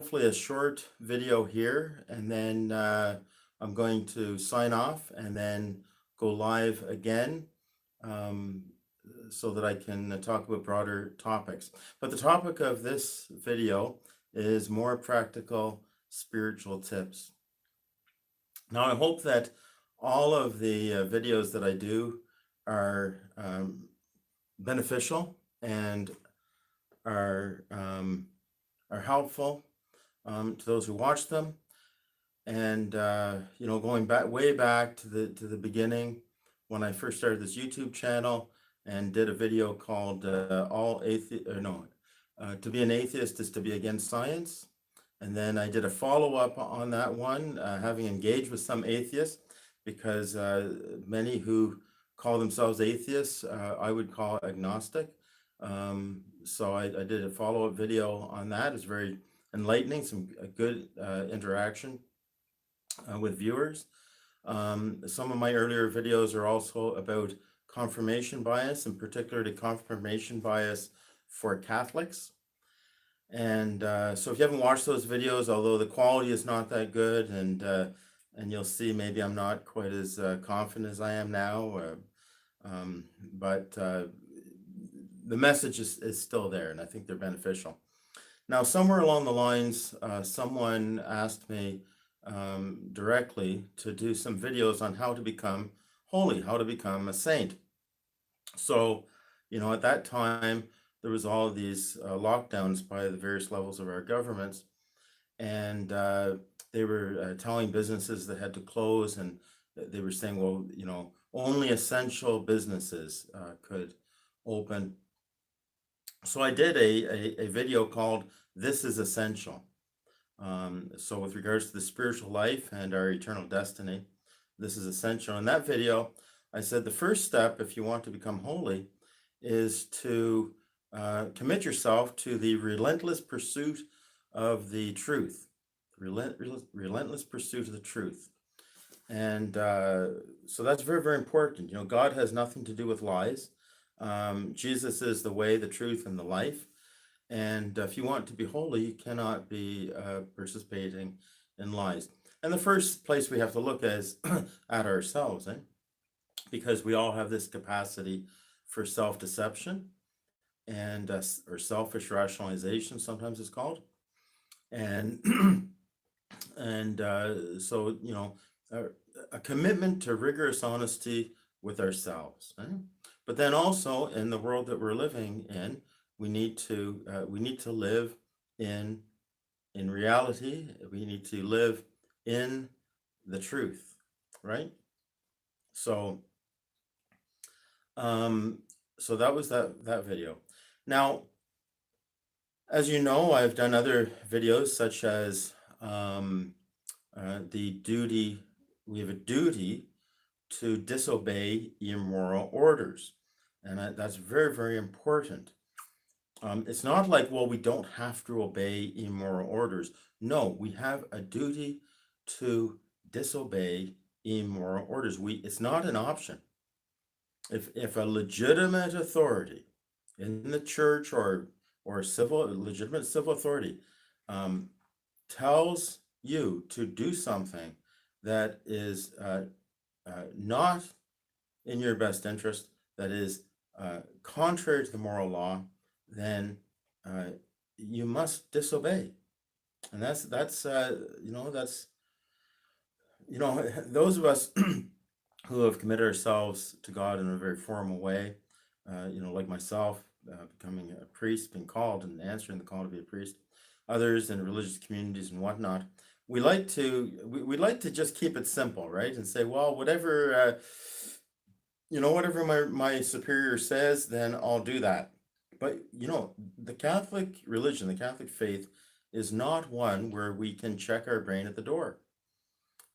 hopefully a short video here, and then I'm going to sign off and then go live again um, so that I can talk about broader topics. But the topic of this video is more practical spiritual tips. Now, I hope that all of the videos that I do are beneficial and are helpful to those who watch them. And going back way back to the beginning when I first started this YouTube channel and did a video called to be an atheist is to be against science. And then I did a follow-up on that one, having engaged with some atheists, because many who call themselves atheists, I would call agnostic. So I did a follow-up video on that. It's very enlightening, some good interaction with viewers. Some of my earlier videos are also about confirmation bias, and particularly confirmation bias for Catholics. And so if you haven't watched those videos, although the quality is not that good, and you'll see maybe I'm not quite as confident as I am now, but the message is still there, and I think they're beneficial. Now, somewhere along the lines, someone asked me directly to do some videos on how to become holy, how to become a saint. So, at that time, there was all of these lockdowns by the various levels of our governments, and they were telling businesses that had to close, and they were saying, well, only essential businesses could open. So I did a video called "This is Essential." So with regards to the spiritual life and our eternal destiny, this is essential. In that video, I said the first step, if you want to become holy, is to commit yourself to the relentless pursuit of the truth. Relentless pursuit of the truth. And so that's very, very important. God has nothing to do with lies. Jesus is the way, the truth, and the life. And if you want to be holy, you cannot be participating in lies. And the first place we have to look is at ourselves, because we all have this capacity for self-deception and or selfish rationalization, sometimes it's called. And so a commitment to rigorous honesty with ourselves, but then also in the world that we're living in, we need to live in reality. We need to live in the truth, right? So so that was that video. Now, as you know, I've done other videos such as the duty. We have a duty to disobey immoral orders, and that's very, very important. It's not like, well, we don't have to obey immoral orders. No, we have a duty to disobey immoral orders. It's not an option. If a legitimate authority in the church or legitimate civil authority tells you to do something that is not in your best interest, that is contrary to the moral law, then you must disobey. And that's those of us who have committed ourselves to God in a very formal way, like myself, becoming a priest, being called and answering the call to be a priest, others in religious communities and whatnot, we like to just keep it simple, right? And say, well, whatever my superior says, then I'll do that. But the Catholic religion, the Catholic faith, is not one where we can check our brain at the door.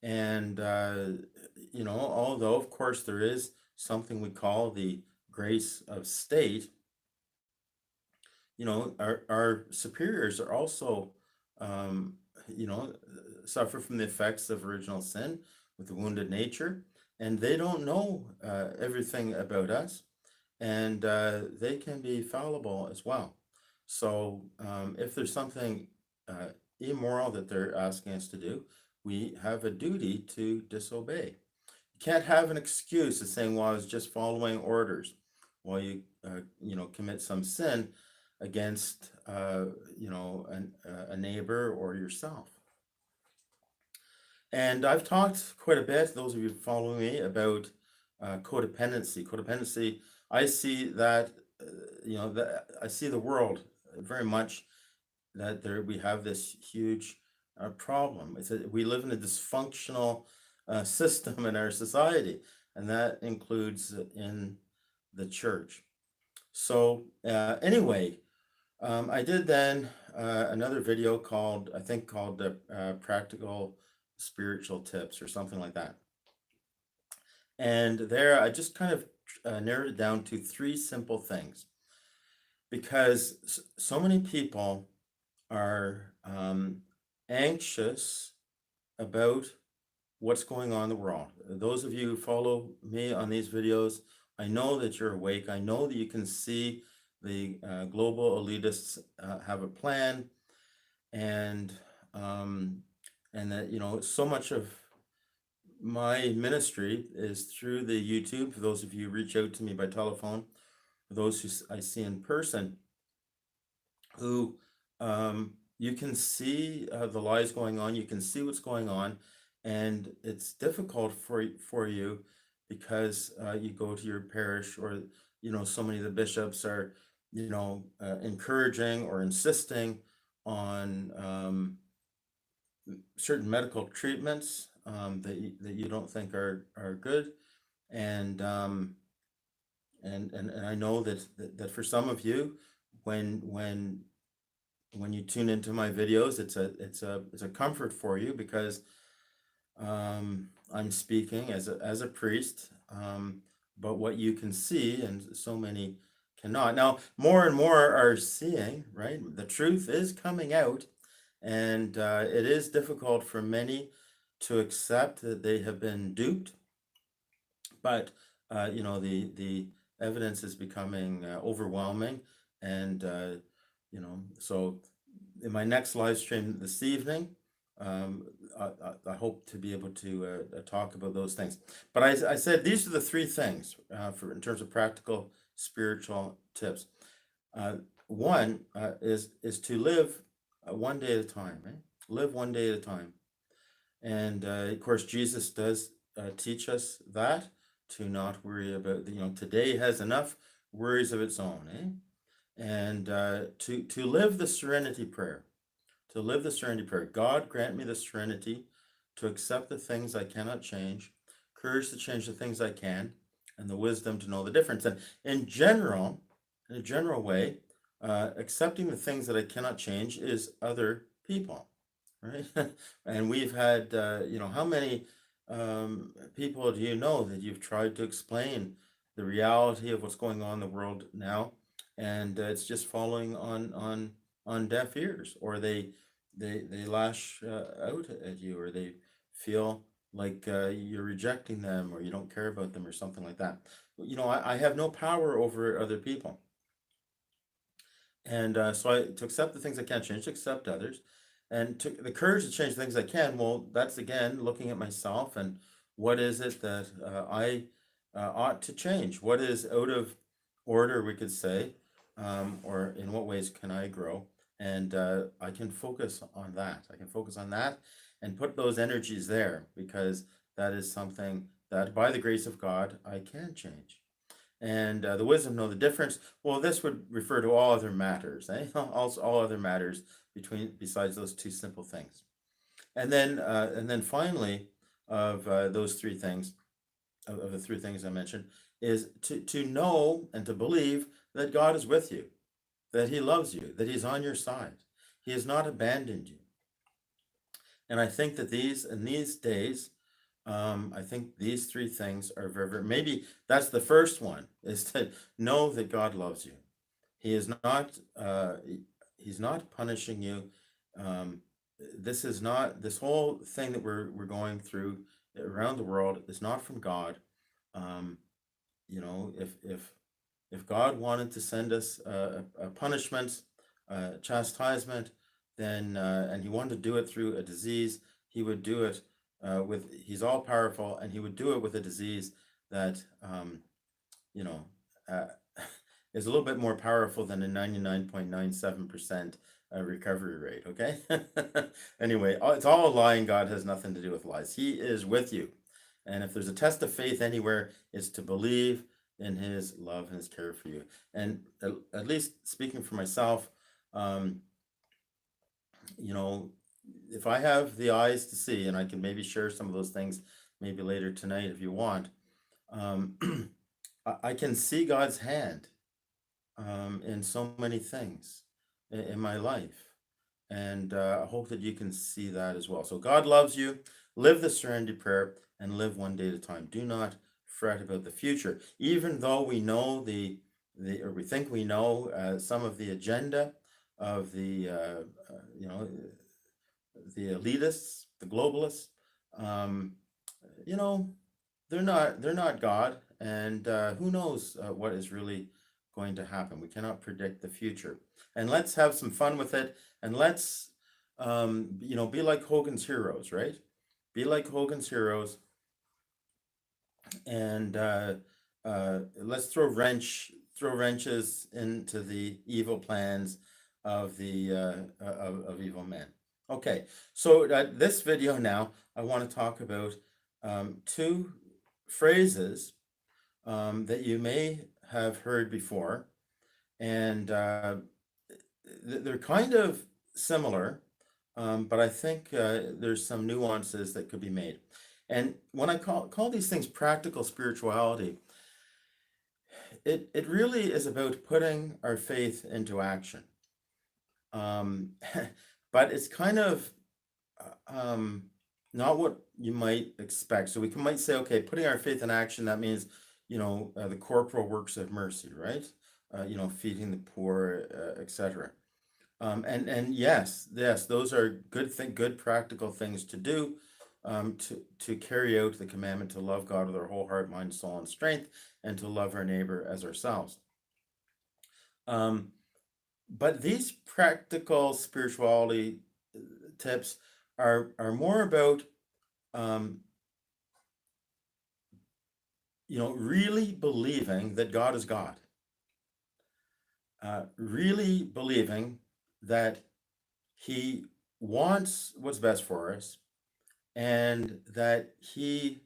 And although of course there is something we call the grace of state, our superiors are also suffer from the effects of original sin with the wounded nature, and they don't know everything about us, and they can be fallible as well. So if there's something immoral that they're asking us to do, we have a duty to disobey. You can't have an excuse of saying, well, I was just following orders while you, commit some sin against, a neighbor or yourself. And I've talked quite a bit, those of you following me, about codependency. Codependency, I see that, I see the world very much that we have this huge problem. We live in a dysfunctional system in our society, and that includes in the church. So anyway, I did then another video called Practical Spiritual Tips or something like that. And there I just kind of narrowed it down to 3 simple things, because so many people are anxious about what's going on in the world. Those of you who follow me on these videos, I know that you're awake. I know that you can see the global elitists have a plan, and that so much of my ministry is through the YouTube. For those of you who reach out to me by telephone, for those who I see in person, who you can see the lies going on, you can see what's going on, and it's difficult for you because you go to your parish, or so many of the bishops are encouraging or insisting on certain medical treatments that you don't think are good, and I know that for some of you, when you tune into my videos, it's a comfort for you, because I'm speaking as a priest, but what you can see and so many cannot. Now, more and more are seeing, right? The truth is coming out, and it is difficult for many to accept that they have been duped, but the evidence is becoming overwhelming, and so in my next live stream this evening, I hope to be able to talk about those things. But I said these are the 3 things in terms of practical spiritual tips. One is to live one day at a time, right? Live one day at a time. And of course, Jesus does teach us that, to not worry about, today has enough worries of its own, eh? And to live the serenity prayer. To live the serenity prayer. God, grant me the serenity to accept the things I cannot change, courage to change the things I can, and the wisdom to know the difference. And in a general way, accepting the things that I cannot change is other people, right? And we've had, how many people do you know that you've tried to explain the reality of what's going on in the world now, and it's just falling on deaf ears, or they lash out at you, or they feel like you're rejecting them, or you don't care about them, or something like that. I have no power over other people, and so to accept the things I can't change, to accept others, and the courage to change things I can. Well, that's again looking at myself, and what is it that I ought to change? What is out of order, we could say, or in what ways can I grow? And I can focus on that. I can focus on that and put those energies there, because that is something that, by the grace of God, I can change. And the wisdom, know the difference. Well, this would refer to all other matters, eh? all other matters besides those 2 simple things. And then finally, of those 3 things, of the 3 things I mentioned, is to know and to believe that God is with you, that He loves you, that He's on your side. He has not abandoned you. And I think that in these days, I think these 3 things are very, very, maybe that's the first one, is to know that God loves you. He is not, He's not punishing you. This whole thing that we're going through around the world is not from God. If God wanted to send us a punishment, chastisement, then and he wanted to do it through a disease, he would do it he's all powerful, and he would do it with a disease that you know uh, is a little bit more powerful than a 99.97% recovery rate. Okay. Anyway, it's all a lie, and God has nothing to do with lies. He is with you, and if there's a test of faith anywhere, it's to believe in his love and his care for you. And at least speaking for myself, um, if I have the eyes to see, and I can maybe share some of those things maybe later tonight if you want, um, I can see God's hand in so many things in my life. And I hope that you can see that as well. So God loves you. Live the serenity prayer and live one day at a time. Do not fret about the future, even though we know or we think we know some of the agenda of the elitists, the globalists. Um, you know, they're not God, and who knows what is really going to happen. We cannot predict the future. And let's have some fun with it, and let's be like Hogan's Heroes, right? Be like Hogan's Heroes, and let's throw wrenches into the evil plans of the of evil men. Okay, so this video now, I want to talk about two phrases that you may have heard before, and they're kind of similar, but I think there's some nuances that could be made. And when I call these things practical spirituality, it really is about putting our faith into action. But it's kind of not what you might expect. So we might say, okay, putting our faith in action, that means, the corporal works of mercy, right? Feeding the poor, etc. And yes, those are good practical things to do, to carry out the commandment to love God with our whole heart, mind, soul, and strength, and to love our neighbor as ourselves. But these practical spirituality tips are more about really believing that God is God. Really believing that he wants what's best for us, and that he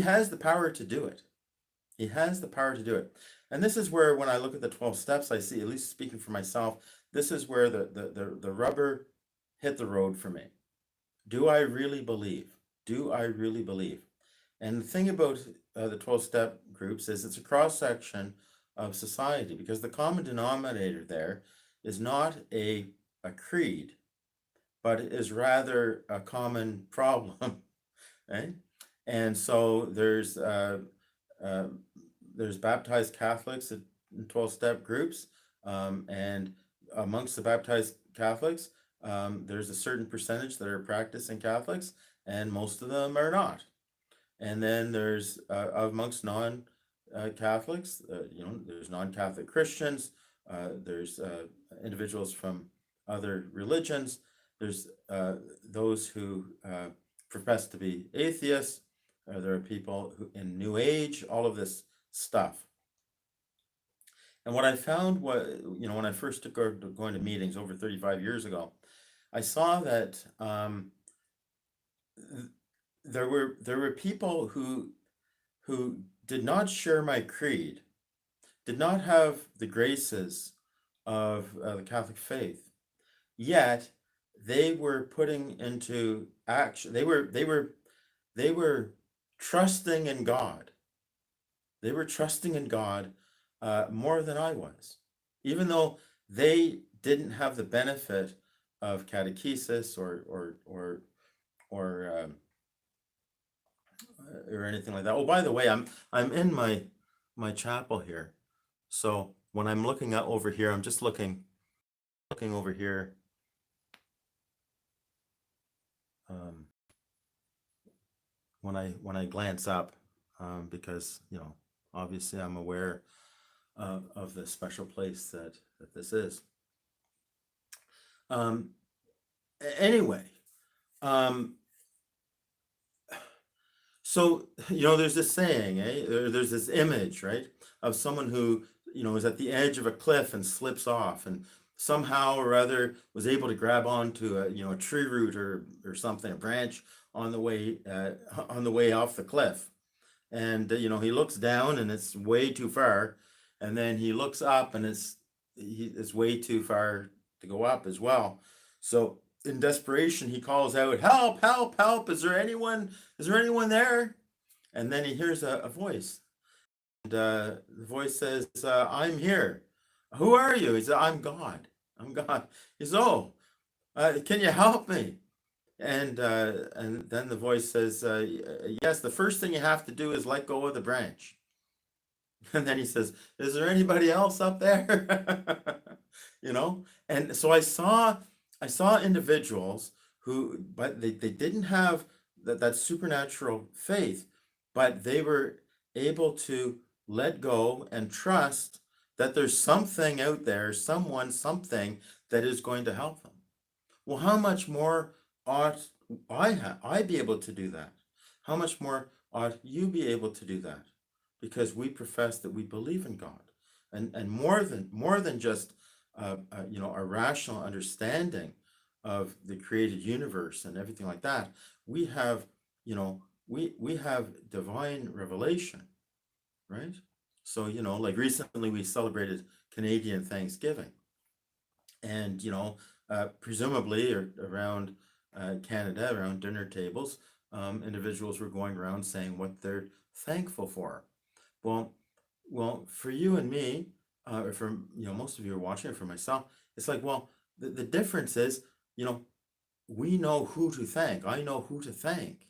has the power to do it. He has the power to do it. And this is where, when I look at the 12 steps, I see, at least speaking for myself, this is where the rubber hit the road for me. Do I really believe? Do I really believe? And the thing about the 12-step groups is it's a cross-section of society, because the common denominator there is not a creed, but it is rather a common problem, right? And so there's baptized Catholics in 12-step groups, and amongst the baptized Catholics, there's a certain percentage that are practicing Catholics, and most of them are not. And then there's amongst non-Catholics, there's non-Catholic Christians, there's individuals from other religions, there's those who profess to be atheists, there are people who in New Age, all of this stuff. And what I found was, when I first started going to meetings over 35 years ago, I saw that there were people who did not share my creed, did not have the graces of the Catholic faith, yet they were putting into action. They were trusting in God. They were trusting in God more than I was, even though they didn't have the benefit of catechesis or anything like that. Oh, by the way, I'm in my chapel here, so when I'm looking out over here, I'm just looking over here. When I glance up, because obviously I'm aware of the special place that this is. Um, anyway, um, so there's this saying, there's this image, right, of someone who is at the edge of a cliff and slips off, and somehow or other was able to grab onto a tree root or something, a branch on the way off the cliff. And he looks down and it's way too far, and then he looks up and it's way too far to go up as well. So in desperation he calls out, "Help, help, help, is there anyone there?" And then he hears a voice, and the voice says, "I'm here." "Who are you?" He said, I'm God." He says, "Oh, can you help me?" And then the voice says, "Yes, the first thing you have to do is let go of the branch." And then he says, "Is there anybody else up there?" you know? And so I saw individuals who, but they didn't have that supernatural faith, but they were able to let go and trust that there's something out there, someone, something that is going to help them. Well, how much more ought I be able to do that? How much more ought you be able to do that? Because we profess that we believe in God, and more than just a rational understanding of the created universe and everything like that. We have we have divine revelation, right? So like recently we celebrated Canadian Thanksgiving, and presumably around Canada, around dinner tables, individuals were going around saying what they're thankful for. Well, for you and me, or for most of you are watching, or for myself, it's like, well, the difference is, we know who to thank. I know who to thank,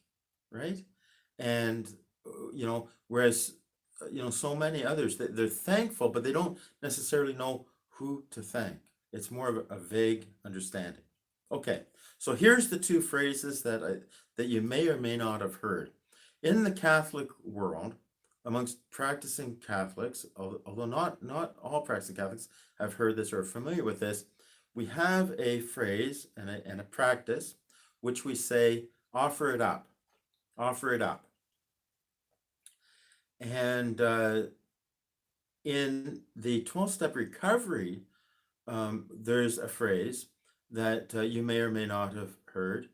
right? And whereas so many others, they're thankful, but they don't necessarily know who to thank. It's more of a vague understanding. Okay, so here's the two phrases that you may or may not have heard. In the Catholic world, amongst practicing Catholics, although not all practicing Catholics have heard this or are familiar with this, we have a phrase and a practice which we say, "Offer it up, offer it up." And in the 12-step recovery, there's a phrase that you may or may not have heard,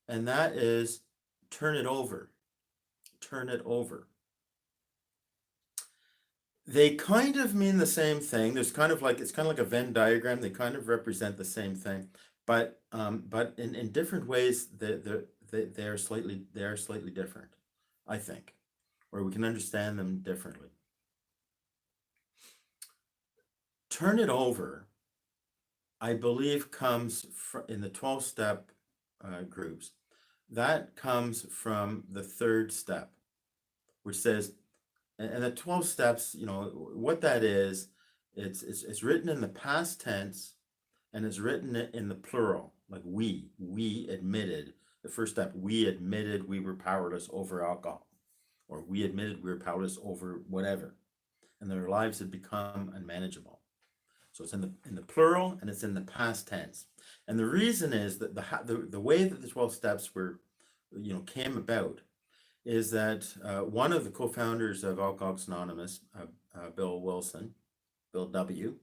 and that is, "Turn it over, turn it over." They kind of mean the same thing. It's kind of like a Venn diagram. They kind of represent the same thing, but in different ways, they are slightly different, I think, or we can understand them differently. Turn it over, I believe, comes in the 12-step groups. That comes from the third step, which says, and the 12 steps, what that is, it's written in the past tense, and it's written in the plural, like we admitted. The first step, we admitted we were powerless over alcohol, or we admitted we were powerless over whatever, and their lives had become unmanageable. So it's in the plural, and it's in the past tense. And the reason is that the way that the 12 steps came about is that one of the co-founders of Alcoholics Anonymous, Bill Wilson, Bill W.,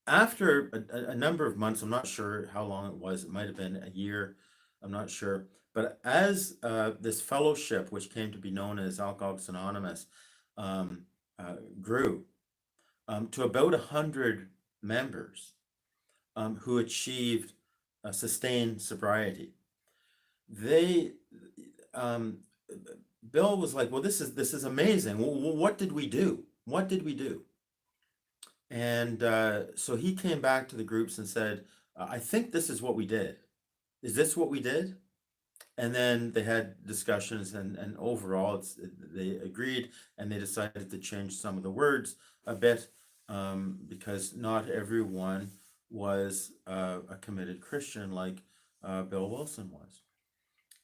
after a number of months, I'm not sure how long it was, it might have been a year, I'm not sure, but as this fellowship, which came to be known as Alcoholics Anonymous, grew to about 100 members who achieved sustained sobriety, they Bill was like, "Well, this is amazing. Well, what did we do? What did we do?" And so he came back to the groups and said, "I think this is what we did. Is this what we did?" And then they had discussions, and overall, they agreed, and they decided to change some of the words a bit, because not everyone was a committed Christian like Bill Wilson was.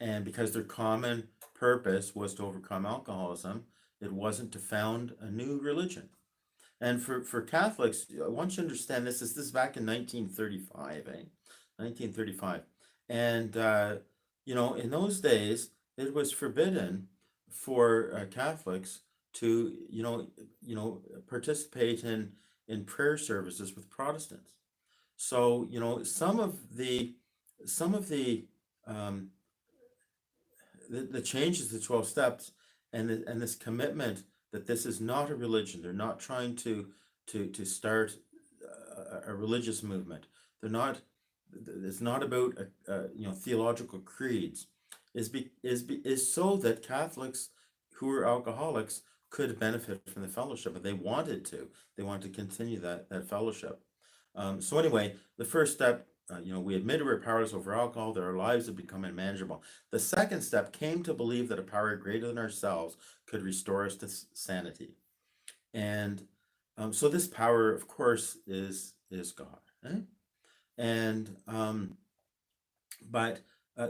And because their common purpose was to overcome alcoholism, it wasn't to found a new religion. And for Catholics, I want you to understand this is back in 1935, 1935. And in those days, it was forbidden for Catholics to participate in prayer services with Protestants. So some of the um, the changes to 12 steps and this commitment that this is not a religion. They're not trying to start a religious movement. They're not. It's not about theological creeds. Is so that Catholics who are alcoholics could benefit from the fellowship, and they wanted to. They wanted to continue that fellowship. So anyway, the first step, we admitted we're powerless over alcohol, that our lives have become unmanageable. The second step came to believe that a power greater than ourselves could restore us to sanity. And so this power, of course, is God. Eh? And but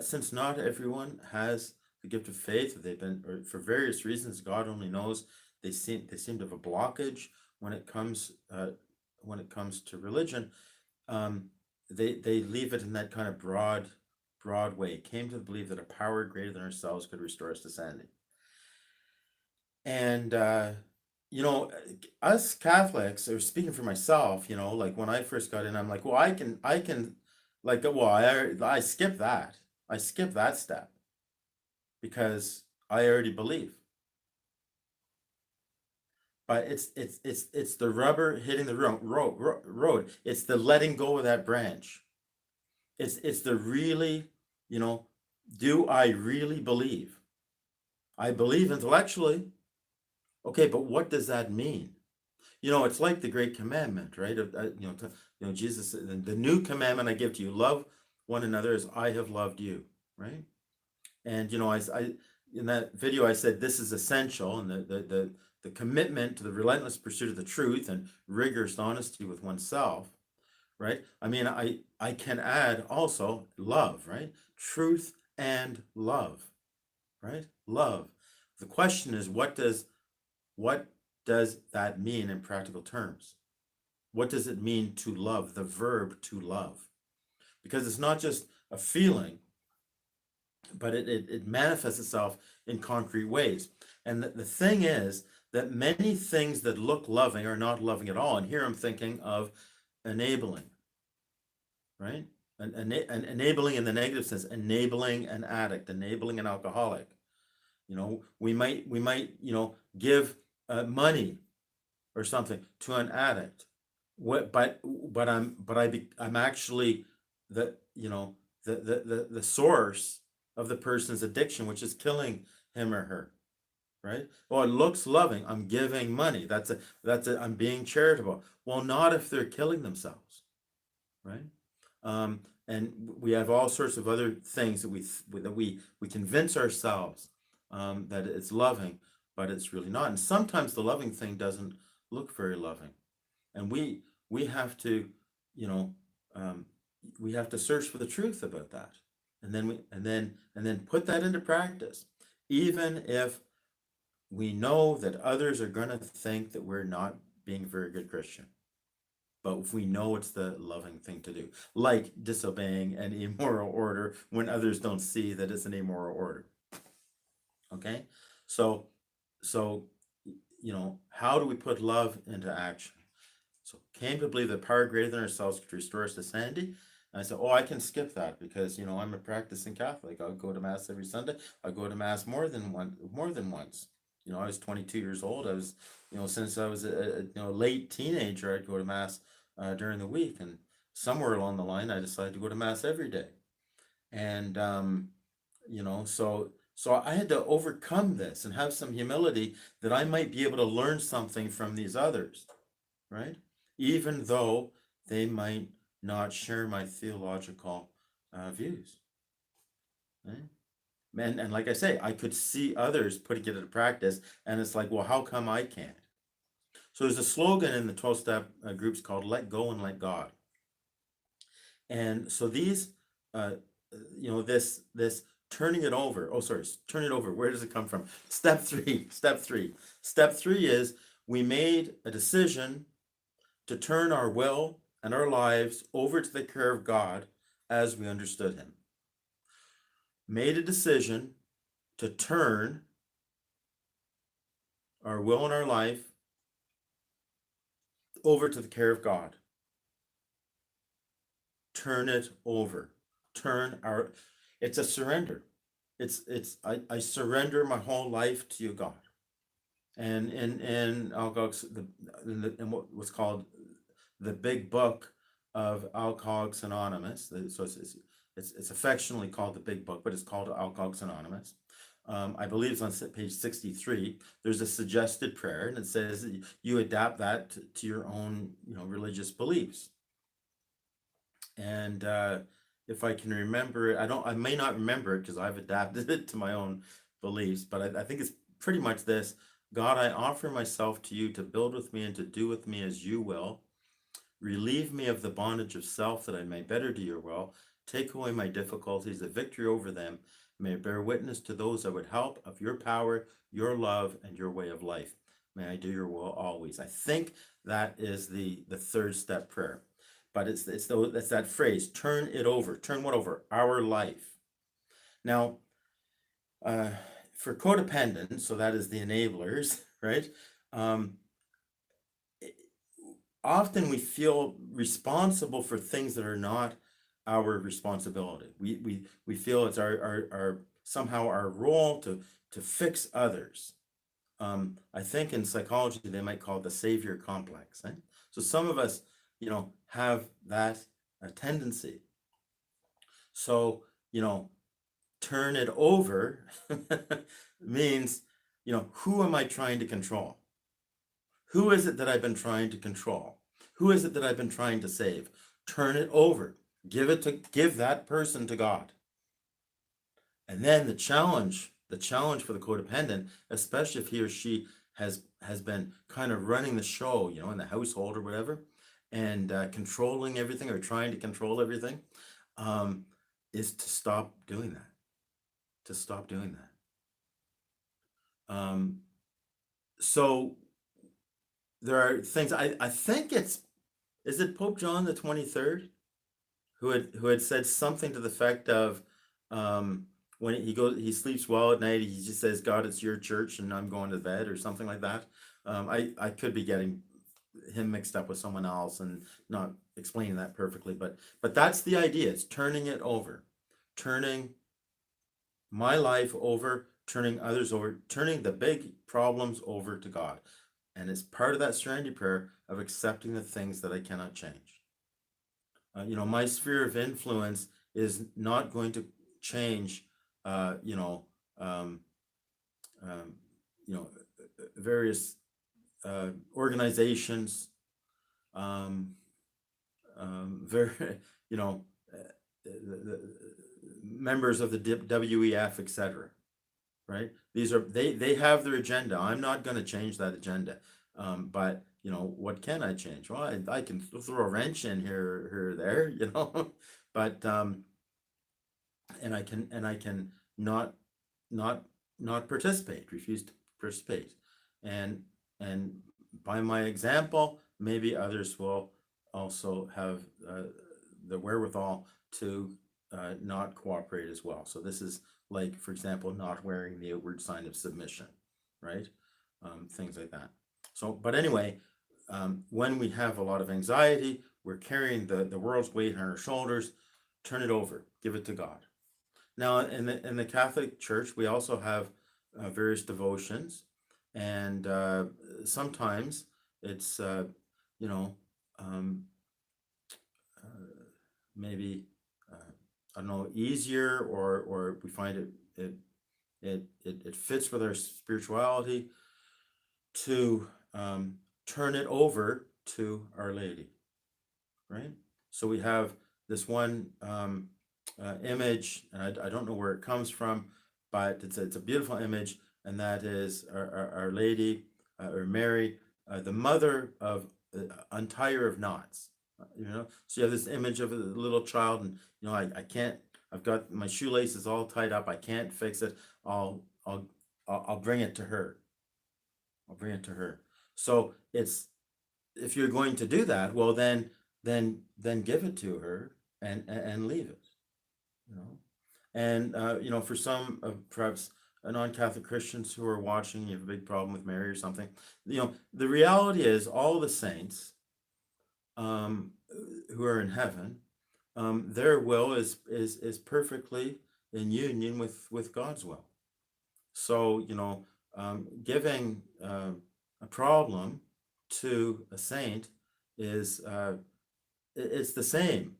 since not everyone has the gift of faith, or for various reasons, God only knows, they seem to have a blockage when it comes to religion. They leave it in that kind of broad way. Came to believe that a power greater than ourselves could restore us to sanity. And us Catholics, or speaking for myself, like when I first got in, I'm like, well, I can, like, well, I skip that. I skip that step because I already believe. But it's the rubber hitting the road. It's the letting go of that branch. It's the really, do I really believe? I believe intellectually. Okay, but what does that mean? It's like the great commandment, right? Jesus, the new commandment I give to you, love one another as I have loved you, right? And I in that video I said this is essential, and the commitment to the relentless pursuit of the truth and rigorous honesty with oneself, right? I mean, I can add also love, right? Truth and love, right? Love. The question is, what does that mean in practical terms? What does it mean to love, the verb to love? Because it's not just a feeling, but it manifests itself in concrete ways. And the thing is that many things that look loving are not loving at all. And here I'm thinking of enabling, right? And enabling in the negative sense, enabling an addict, enabling an alcoholic. We might give money or something to an addict. I'm actually the source of the person's addiction, which is killing him or her, right? Well, it looks loving. I'm giving money. I'm being charitable. Well, not if they're killing themselves, right? And we have all sorts of other things that we convince ourselves that it's loving, but it's really not. And sometimes the loving thing doesn't look very loving, and we have to, we have to search for the truth about that, and then put that into practice, even if we know that others are going to think that we're not being a very good Christian. But if we know it's the loving thing to do, like disobeying an immoral order when others don't see that it's an immoral order. Okay, so how do we put love into action? So came to believe that power greater than ourselves could restore us to sanity. And I said, oh, I can skip that because I'm a practicing Catholic. I'll go to mass every Sunday. I go to mass more than once. I was 22 years old. I was, since I was a late teenager, I'd go to mass during the week, and somewhere along the line, I decided to go to mass every day. And so I had to overcome this and have some humility that I might be able to learn something from these others, right? Even though they might not share my theological views, right? And like I say, I could see others putting it into practice, and it's like, well, how come I can't? So there's a slogan in the 12-step groups called "Let Go and Let God." And so these, this turning it over. Oh, sorry, turn it over. Where does it come from? Step three. Step three is we made a decision to turn our will and our lives over to the care of God as we understood him. Made a decision to turn our will and our life over to the care of God. Turn it over. It's a surrender. I surrender my whole life to you, God. And in Alcoholics, in what was called the Big Book of Alcoholics Anonymous, so it's affectionately called the Big Book, but it's called Alcoholics Anonymous. I believe it's on page 63. There's a suggested prayer, and it says you adapt that to your own, religious beliefs. And if I can remember it, I may not remember it because I've adapted it to my own beliefs, but I think it's pretty much this: God, I offer myself to you to build with me and to do with me as you will. Relieve me of the bondage of self that I may better do your will. Take away my difficulties, the victory over them. May I bear witness to those I would help of your power, your love, and your way of life. May I do your will always. I think that is the third step prayer. But it's that phrase, turn it over. Turn what over? Our life. Now, for codependence, so that is the enablers, right? Often we feel responsible for things that are not our responsibility. We feel it's our somehow our role to fix others. I think in psychology they might call it the savior complex. Right? So some of us, have that tendency. So, turn it over means, who am I trying to control? Who is it that I've been trying to control? Who is it that I've been trying to save? Turn it over. Give that person to God. And then the challenge for the codependent, especially if he or she has been kind of running the show, in the household or whatever, and controlling everything or trying to control everything, is to stop doing that. To stop doing that. So there are things, I think is it Pope John the 23rd who had said something to the effect of, when he sleeps well at night, he just says, God, it's your church and I'm going to bed, or something like that. I could be getting him mixed up with someone else and not explaining that perfectly, but that's the idea. It's turning it over, turning my life over, turning others over, turning the big problems over to God. And it's part of that serenity prayer of accepting the things that I cannot change. My sphere of influence is not going to change, various organizations, very, the members of the WEF, etc. Right? These are they have their agenda. I'm not going to change that agenda. But what can I change? Well, I can throw a wrench in here or there, but and I can not participate, refuse to participate, and by my example, maybe others will also have the wherewithal to not cooperate as well. So this is like, for example, not wearing the outward sign of submission, right? Things like that. So, but anyway, when we have a lot of anxiety, we're carrying the world's weight on our shoulders. Turn it over, give it to God. Now, in the Catholic Church, we also have various devotions, and sometimes it's maybe I don't know, easier, or we find it fits with our spirituality to turn it over to Our Lady, right? So we have this one image, and I don't know where it comes from, but it's a beautiful image, and that is Our Lady, or Mary, the mother of untier of knots. So you have this image of a little child, and I can't. I've got my shoelaces all tied up. I can't fix it. I'll bring it to her. I'll bring it to her. So it's, if you're going to do that, well, then give it to her and leave it, you know. And you know, for some perhaps non-Catholic Christians who are watching, you have a big problem with Mary or something. You know, the reality is all the saints um, who are in heaven, their will is perfectly in union with God's will. So, you know, giving a problem to a saint is it's the same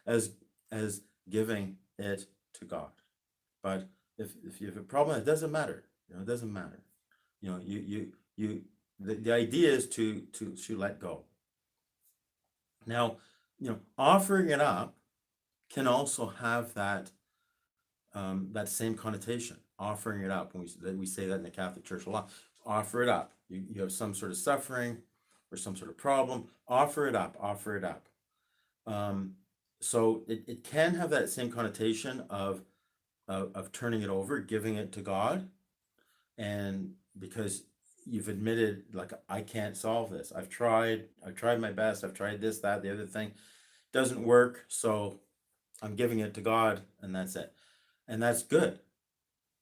as as giving it to God. But if you have a problem, it doesn't matter. You know, it doesn't matter. You know, the idea is to let go. Now, you know, offering it up can also have that same connotation. Offering it up. When we say that in the Catholic Church a lot. Offer it up. You have some sort of suffering or some sort of problem. Offer it up. Offer it up. So it can have that same connotation of turning it over, giving it to God, and because you've admitted, like, I can't solve this. I've tried my best. I've tried this, that, the other thing, doesn't work. So I'm giving it to God, and that's it. And that's good.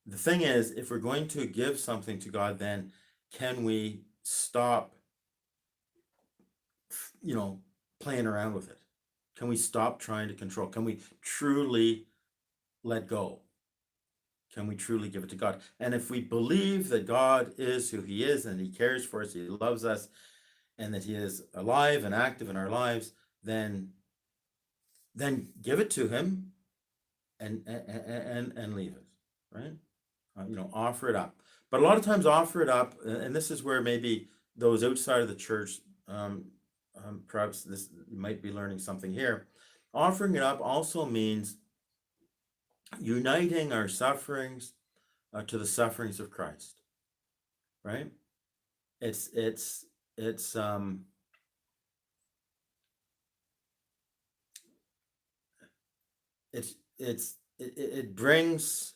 The thing is, if we're going to give something to God, then can we stop, you know, playing around with it? Can we stop trying to control? Can we truly let go? Can we truly give it to God? And if we believe that God is who he is and he cares for us, he loves us, and that he is alive and active in our lives, then give it to him and leave it, right? You know, offer it up. But a lot of times offer it up, and this is where maybe those outside of the church, perhaps this, you might be learning something here. Offering it up also means uniting our sufferings to the sufferings of Christ, right? It's it's it brings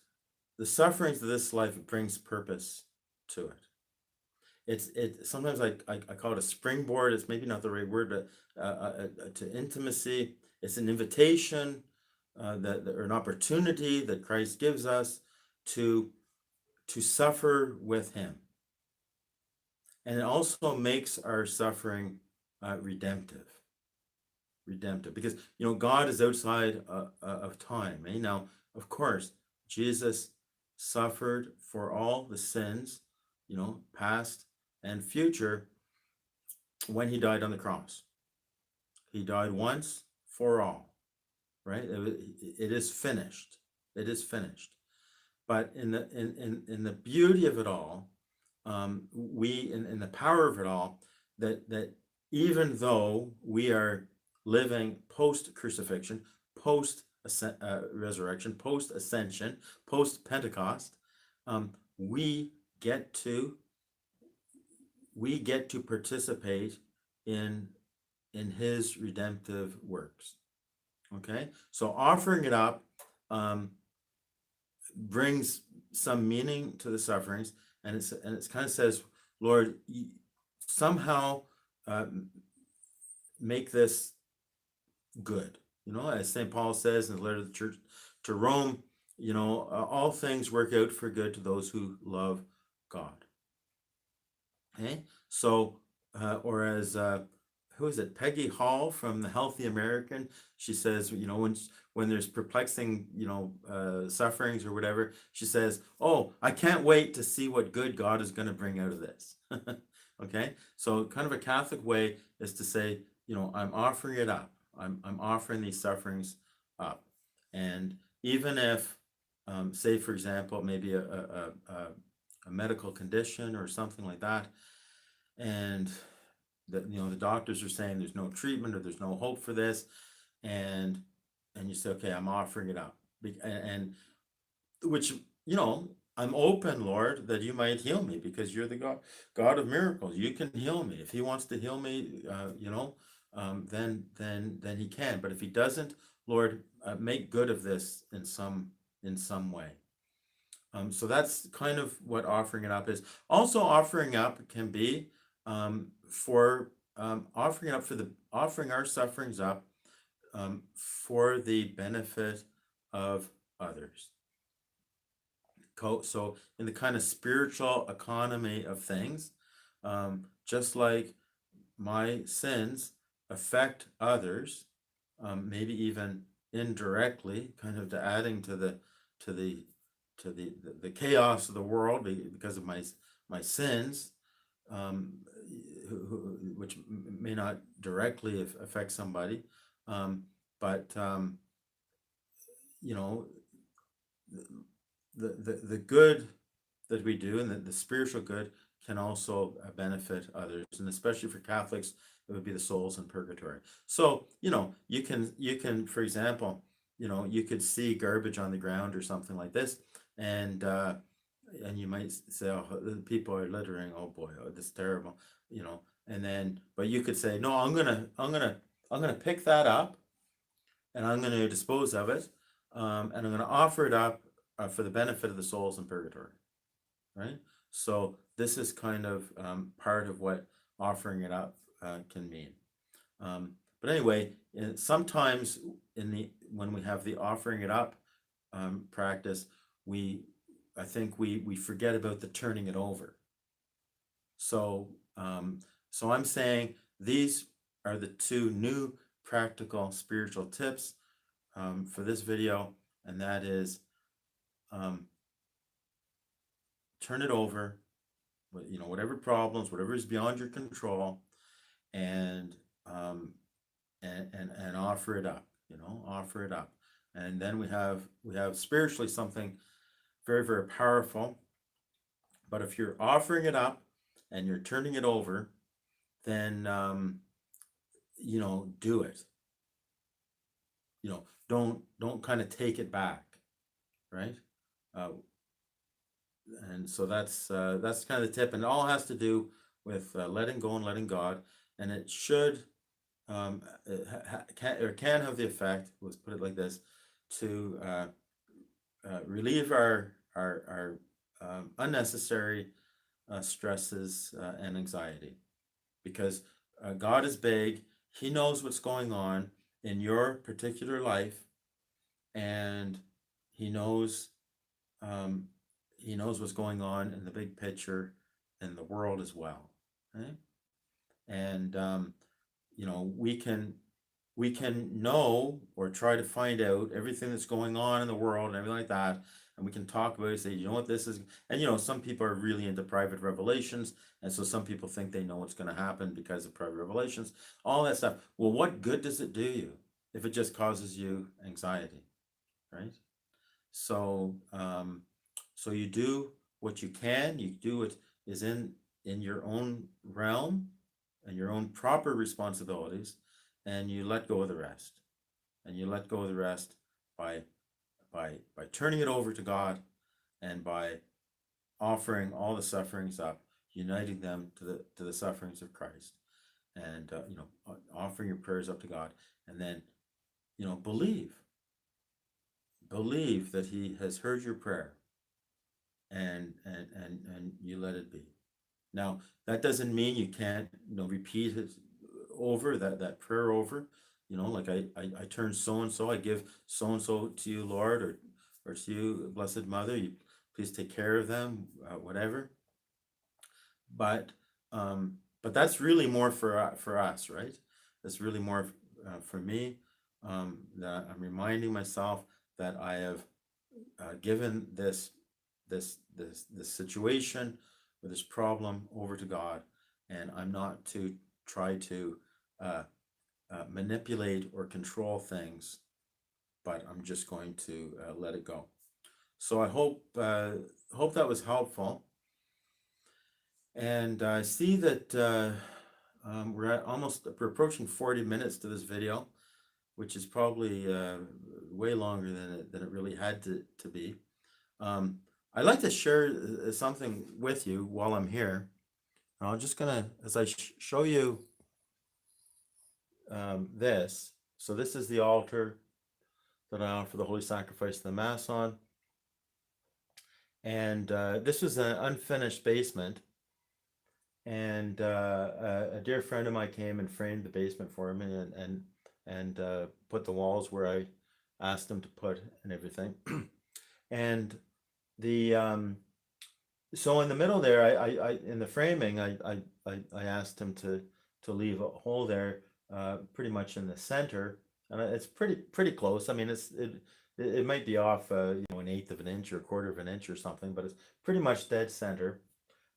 the sufferings of this life. It brings purpose to it. It sometimes I call it a springboard. It's maybe not the right word, but to intimacy. It's an invitation or an opportunity that Christ gives us to suffer with him. And it also makes our suffering redemptive. Because, you know, God is outside of time. Eh? Now, of course, Jesus suffered for all the sins, you know, past and future, when he died on the cross. He died once for all, right? It is finished. It is finished. But in the beauty of it all, in the power of it all, that even though we are living post crucifixion, post resurrection, post ascension, post Pentecost, we get to participate in his redemptive works. Okay, so offering it up brings some meaning to the sufferings, and it's kind of says, Lord, somehow make this good. You know, as St. Paul says in the letter to the church to Rome, you know, all things work out for good to those who love God. Okay, so or as who is it? Peggy Hall from the Healthy American. She says, you know, when there's perplexing, you know, sufferings or whatever, she says, "Oh, I can't wait to see what good God is going to bring out of this." Okay, so kind of a Catholic way is to say, you know, I'm offering it up. I'm offering these sufferings up, and even if, say, for example, maybe a medical condition or something like that, and that, you know, the doctors are saying there's no treatment or there's no hope for this, and you say, okay, I'm offering it up, and which, you know, I'm open, Lord, that you might heal me, because you're the God of miracles. You can heal me. If he wants to heal me, you know, then he can. But if he doesn't, Lord, make good of this in some way. So that's kind of what offering it up is. Also, offering up can be for offering our sufferings up for the benefit of others. So in the kind of spiritual economy of things, just like my sins affect others, maybe even indirectly, kind of adding to the to the the chaos of the world because of my sins, um, which may not directly affect somebody, but you know, the good that we do and the spiritual good can also benefit others, and especially for Catholics, it would be the souls in purgatory. So you can, for example, you could see garbage on the ground or something like this, and you might say, oh, the people are littering, oh boy, oh, this is terrible, and then but you could say, no, I'm gonna pick that up and I'm gonna dispose of it, and I'm gonna offer it up for the benefit of the souls in purgatory, right? So this is kind of part of what offering it up can mean. But anyway, sometimes when we have the offering it up practice, I think we forget about the turning it over. So I'm saying these are the two new practical spiritual tips for this video, and that is turn it over, whatever problems, whatever is beyond your control, and offer it up, offer it up. And then we have spiritually something very, very powerful. But if you're offering it up and you're turning it over, then do it. Don't kind of take it back, right? And so that's kind of the tip, and it all has to do with letting go and letting God, and it should can have the effect, let's put it like this, to relieve our unnecessary stresses and anxiety, because God is big. He knows what's going on in your particular life, and he knows what's going on in the big picture in the world as well, right? And we can know or try to find out everything that's going on in the world and everything like that, and we can talk about it, say, what this is. And some people are really into private revelations, and so some people think they know what's going to happen because of private revelations, all that stuff. Well, what good does it do you if it just causes you anxiety, right? So you do what you can, you do what is in your own realm and your own proper responsibilities, and you let go of the rest. And you let go of the rest by turning it over to God, and by offering all the sufferings up, uniting them to the sufferings of Christ, and offering your prayers up to God, and then believe that He has heard your prayer, and you let it be. Now, that doesn't mean you can't repeat it over, that prayer over, like I turn so-and-so, I give so-and-so to you, Lord, or to you, Blessed Mother, you please take care of them, whatever. But that's really more for us, right? That's really more for me, that I'm reminding myself that I have given this situation or this problem over to God, and I'm not to try to manipulate or control things, but I'm just going to let it go. So I hope that was helpful. And I see that we're approaching 40 minutes to this video, which is probably way longer than it really had to be. I'd like to share something with you while I'm here. I'm just gonna, as I show you this. So this is the altar that I offer the Holy Sacrifice of the Mass on. And this was an unfinished basement. and a dear friend of mine came and framed the basement for me, and put the walls where I asked him to put and everything. And the so in the middle there, I in the framing, I asked him to leave a hole there, pretty much in the center, and it's pretty close. I mean, it might be off, an eighth of an inch or a quarter of an inch or something, but it's pretty much dead center.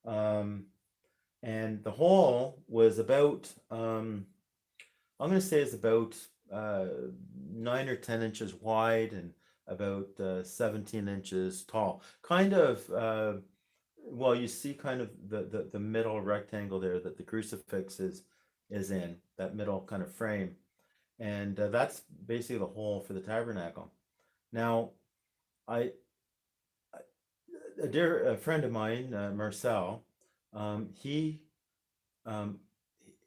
And the hole was about, I'm going to say it's about 9 or 10 inches wide and about 17 inches tall. Kind of, well, you see kind of the middle rectangle there that the crucifix is in, that middle kind of frame. And that's basically the hole for the tabernacle. Now, I a dear friend of mine, Marcel, he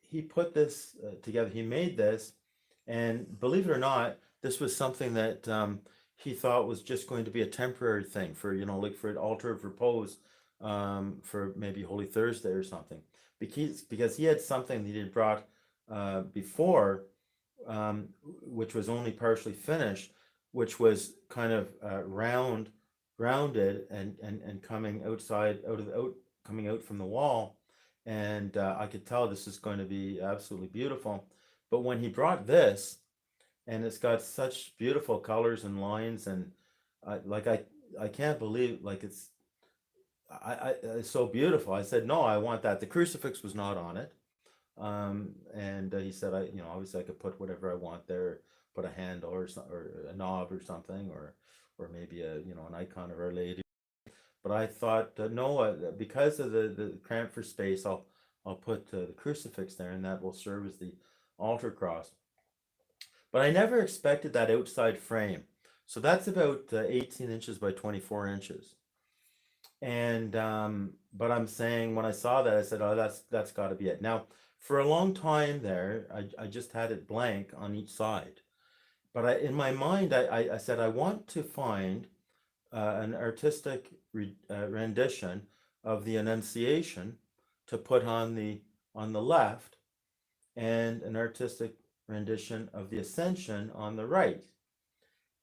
he put this together. He made this, and believe it or not, this was something that he thought was just going to be a temporary thing for, like for an altar of repose, for maybe Holy Thursday or something, because he had something that he had brought before, which was only partially finished, which was kind of rounded and coming coming out from the wall, and I could tell this is going to be absolutely beautiful. But when he brought this, and it's got such beautiful colors and lines, and I can't believe, like, it's so beautiful. I said, no, I want that. The crucifix was not on it. And he said, obviously I could put whatever I want there, put a handle or a knob or something, or maybe an icon of Our Lady. But I thought, no, because of the cramp for space, I'll put the crucifix there, and that will serve as the altar cross. But I never expected that outside frame. So that's about 18 inches by 24 inches. And but I'm saying, when I saw that, I said, oh, that's got to be it. Now, for a long time there, I just had it blank on each side. But in my mind, I said, I want to find an artistic rendition of the Annunciation to put on the left, and an artistic rendition of the Ascension on the right.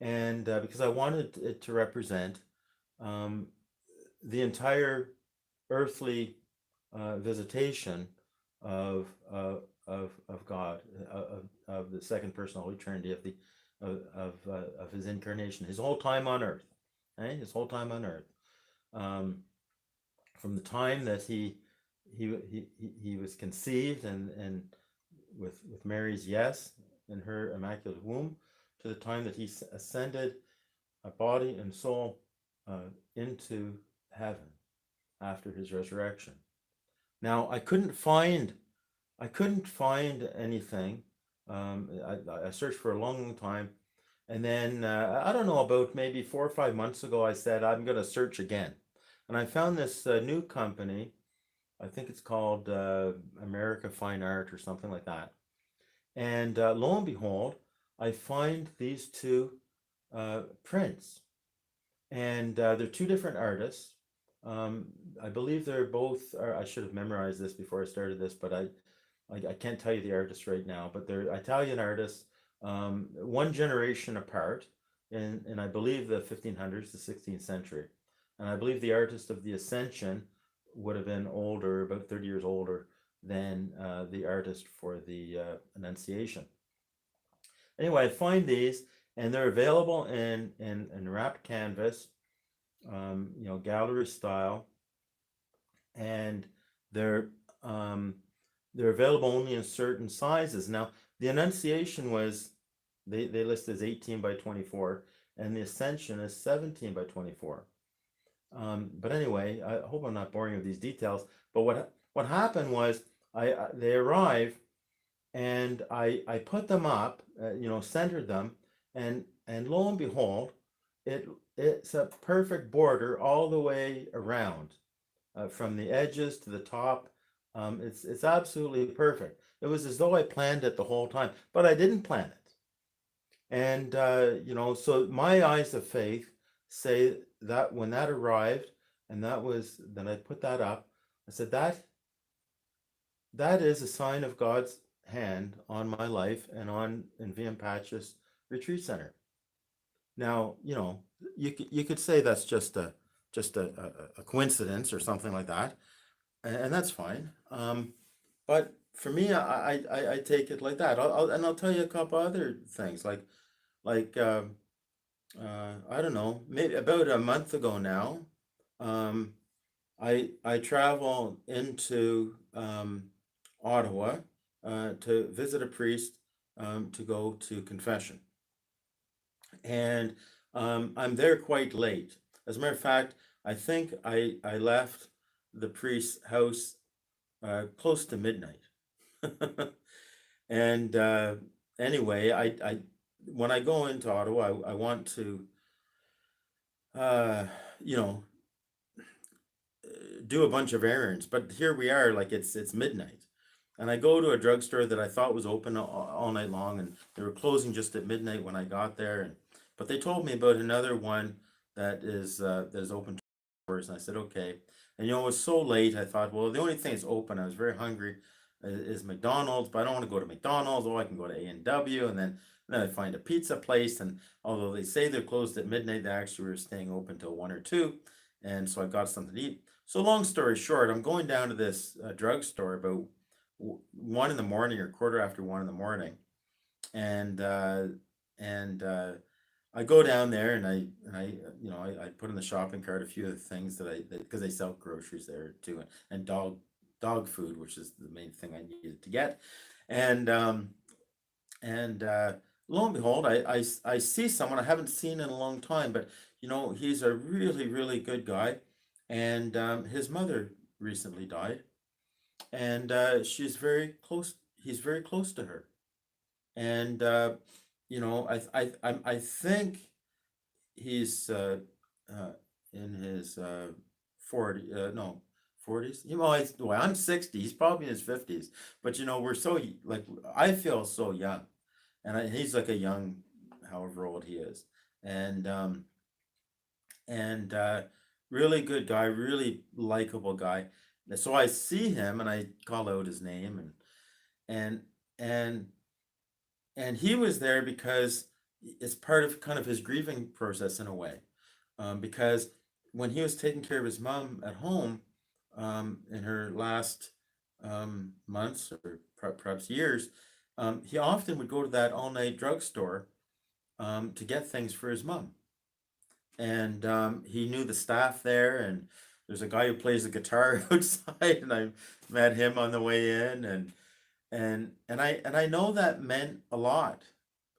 And because I wanted it to represent the entire earthly visitation of God, of the second person of the Holy Trinity, of his incarnation, his whole time on earth, right? His whole time on earth, from the time that he was conceived, and with Mary's yes in her immaculate womb, to the time that he ascended, body and soul, into heaven after his resurrection. Now, I couldn't find anything. I searched for a long time, and then I don't know, about maybe 4 or 5 months ago, I said, I'm going to search again, and I found this new company. I think it's called America Fine Art or something like that. And lo and behold, I find these two prints, and they're two different artists. I believe they're both. I should have memorized this before I started this, but I can't tell you the artists right now. But they're Italian artists, one generation apart, in I believe the 1500s, the 16th century. And I believe the artist of the Ascension would have been older, about 30 years older than the artist for the Annunciation. Anyway, I find these, and they're available in wrapped canvas, gallery style, and they're available only in certain sizes. Now, the Annunciation was, they list as 18 by 24, and the Ascension is 17 by 24. But anyway, I hope I'm not boring you with these details. But what happened was, they arrived, and I put them up, centered them, and lo and behold, it's a perfect border all the way around, from the edges to the top. It's absolutely perfect. It was as though I planned it the whole time, but I didn't plan it. And so my eyes of faith say that when that arrived, and then I put that up, I said, that is a sign of God's hand on my life and on in Viam Pacis Retreat Center. Now, you could say that's just a coincidence or something like that, and that's fine. But for me, I take it like that. I'll tell you a couple other things, like I don't know, maybe about a month ago now. Um, I travel into Ottawa to visit a priest to go to confession, and I'm there quite late. As a matter of fact, I think I left the priest's house close to midnight. And anyway, I when I go into Ottawa, I want to uh, you know do a bunch of errands, but here we are, like it's midnight, and I go to a drugstore that I thought was open all night long, and they were closing just at midnight when I got there, and but they told me about another one that is open 2 hours, and I said okay, and it was so late, I thought, well, the only thing that's open, I was very hungry, is McDonald's, but I don't want to go to McDonald's. Oh, I can go to A&W, and then I find a pizza place, and although they say they're closed at midnight, they actually were staying open till 1 or 2, and so I got something to eat. So long story short, I'm going down to this drugstore about 1 in the morning or quarter after 1 in the morning, and I go down there and I put in the shopping cart a few of the things because they sell groceries there too, and dog food, which is the main thing I needed to get, and and lo and behold, I see someone I haven't seen in a long time, but he's a really really good guy, and his mother recently died, and she's very close. He's very close to her, and I think he's in his 40 no 40s. Well, I'm 60. He's probably in his 50s. But we're so like I feel so young, and he's like a young, however old he is, and and really good guy, really likable guy. So I see him and I call out his name, and and and he was there because it's part of kind of his grieving process in a way, because when he was taking care of his mom at home in her last months or perhaps years, he often would go to that all night drugstore to get things for his mom, and he knew the staff there, and there's a guy who plays the guitar outside, and I met him on the way in, and I know that meant a lot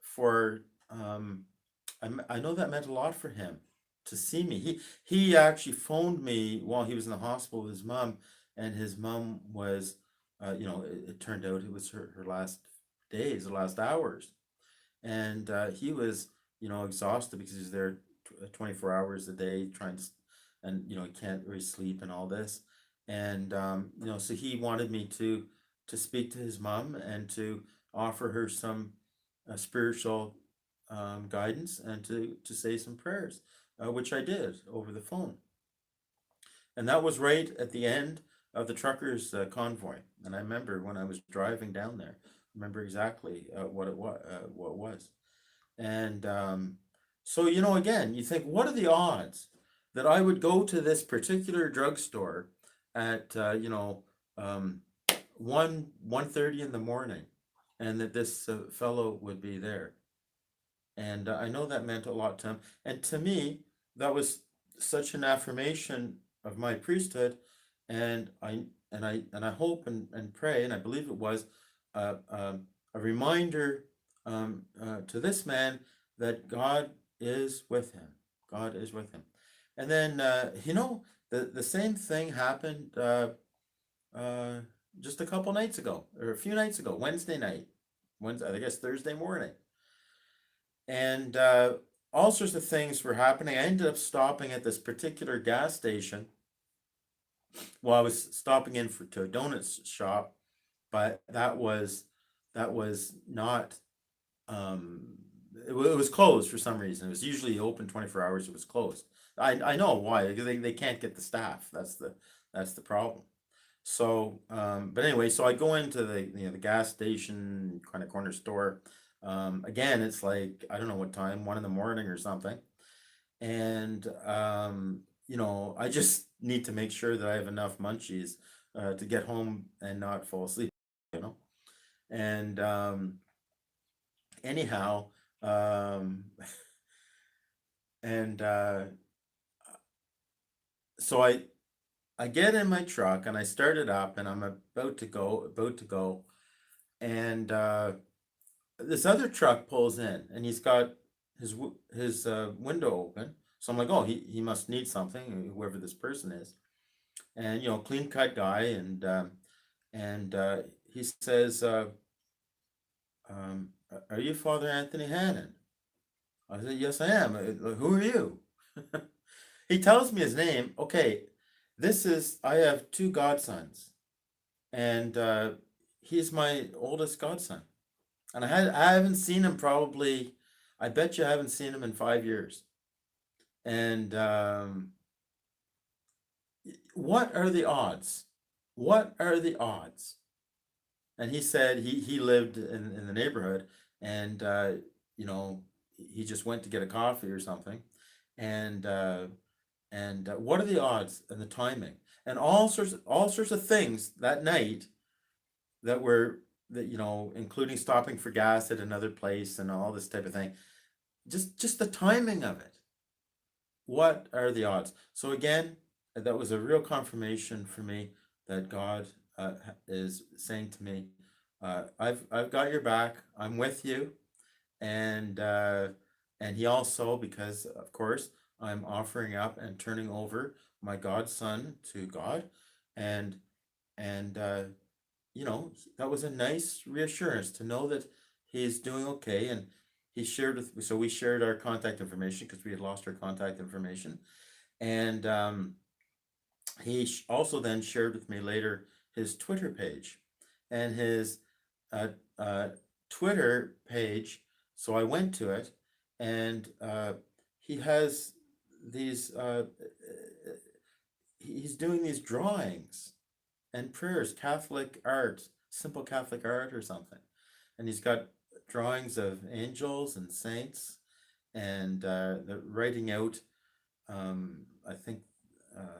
for I know that meant a lot for him to see me. He actually phoned me while he was in the hospital with his mom, and his mom was it turned out it was her last days, the last hours, and he was exhausted because he's there 24 hours a day trying to and he can't really sleep and all this, and so he wanted me to speak to his mom and to offer her some spiritual guidance and to say some prayers, which I did over the phone. And that was right at the end of the truckers' convoy. And I remember when I was driving down there, I remember exactly what it was. What it was. And so, again, you think, what are the odds that I would go to this particular drugstore at, um, 1:30 in the morning, and that this fellow would be there? And I know that meant a lot to him. And to me, that was such an affirmation of my priesthood. And I hope and pray, and I believe it was a reminder to this man that God is with him. God is with him. And then the same thing happened just a couple nights ago, or a few nights ago, Wednesday night, I guess Thursday morning. And all sorts of things were happening. I ended up stopping at this particular gas station. Well, I was stopping in to a donut shop, but that was not. It was closed for some reason. It was usually open 24 hours. It was closed. I know why, because they can't get the staff. That's the problem. So, but anyway, so I go into the gas station kind of corner store. Again, it's like, I don't know what time, 1 in the morning or something. And, I just need to make sure that I have enough munchies to get home and not fall asleep, you know? And anyhow, um, and so I get in my truck and I start it up and I'm about to go, and this other truck pulls in and he's got his window open. So I'm like, oh, he must need something, whoever this person is. And clean cut guy, and he says, "Are you Father Anthony Hannon?" I said, "Yes, I am. Who are you?" He tells me his name. Okay, I have two godsons, and he's my oldest godson. And I haven't seen him probably, I bet you I haven't seen him in 5 years. And what are the odds? What are the odds? And he said he lived in the neighborhood, and he just went to get a coffee or something. And what are the odds and the timing and all sorts of things that night that including stopping for gas at another place and all this type of thing. Just the timing of it. What are the odds? So again, that was a real confirmation for me that God is saying to me, I've got your back. I'm with you. And he also, because of course I'm offering up and turning over my godson to God, and that was a nice reassurance to know that he's doing okay. And we shared our contact information because we had lost our contact information. And he also then shared with me later his Twitter page. And his Twitter page, so I went to it, and he has these, he's doing these drawings and prayers, Catholic art, simple Catholic art or something. And he's got drawings of angels and saints, and the writing out, I think,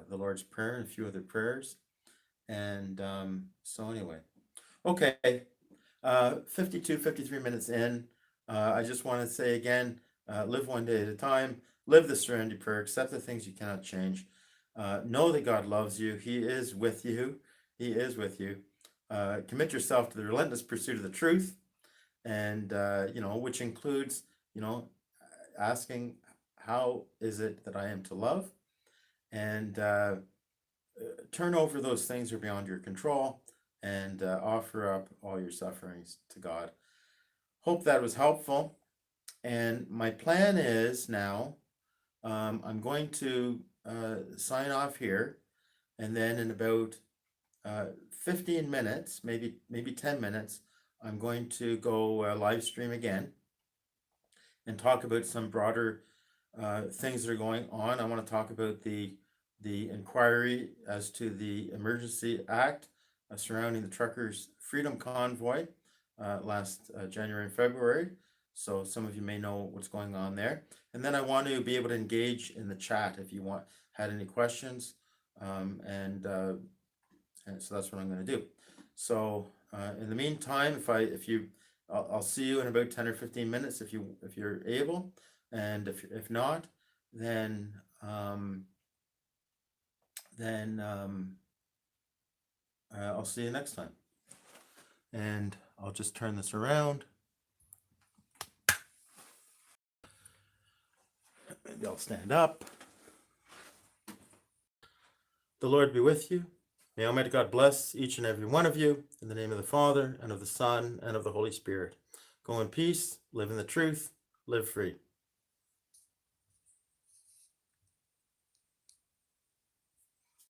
the Lord's Prayer and a few other prayers. And so anyway, okay, 52, 53 minutes in. I just want to say again, live one day at a time, live the serenity prayer, accept the things you cannot change. Know that God loves you. He is with you. He is with you. Commit yourself to the relentless pursuit of the truth, and which includes, asking, how is it that I am to love? And turn over those things that are beyond your control, and offer up all your sufferings to God. Hope that was helpful. And my plan is now, I'm going to sign off here, and then in about 15 minutes, maybe 10 minutes, I'm going to go live stream again and talk about some broader things that are going on. I want to talk about the inquiry as to the Emergency Act surrounding the Truckers' Freedom Convoy last January and February. So some of you may know what's going on there. And then I want to be able to engage in the chat if you had any questions. And so that's what I'm going to do. So in the meantime, I'll see you in about 10 or 15 minutes if you're able, and if not, then I'll see you next time. And I'll just turn this around. Maybe I'll stand up. The Lord be with you. May Almighty God bless each and every one of you, in the name of the Father, and of the Son, and of the Holy Spirit. Go in peace, live in the truth, live free.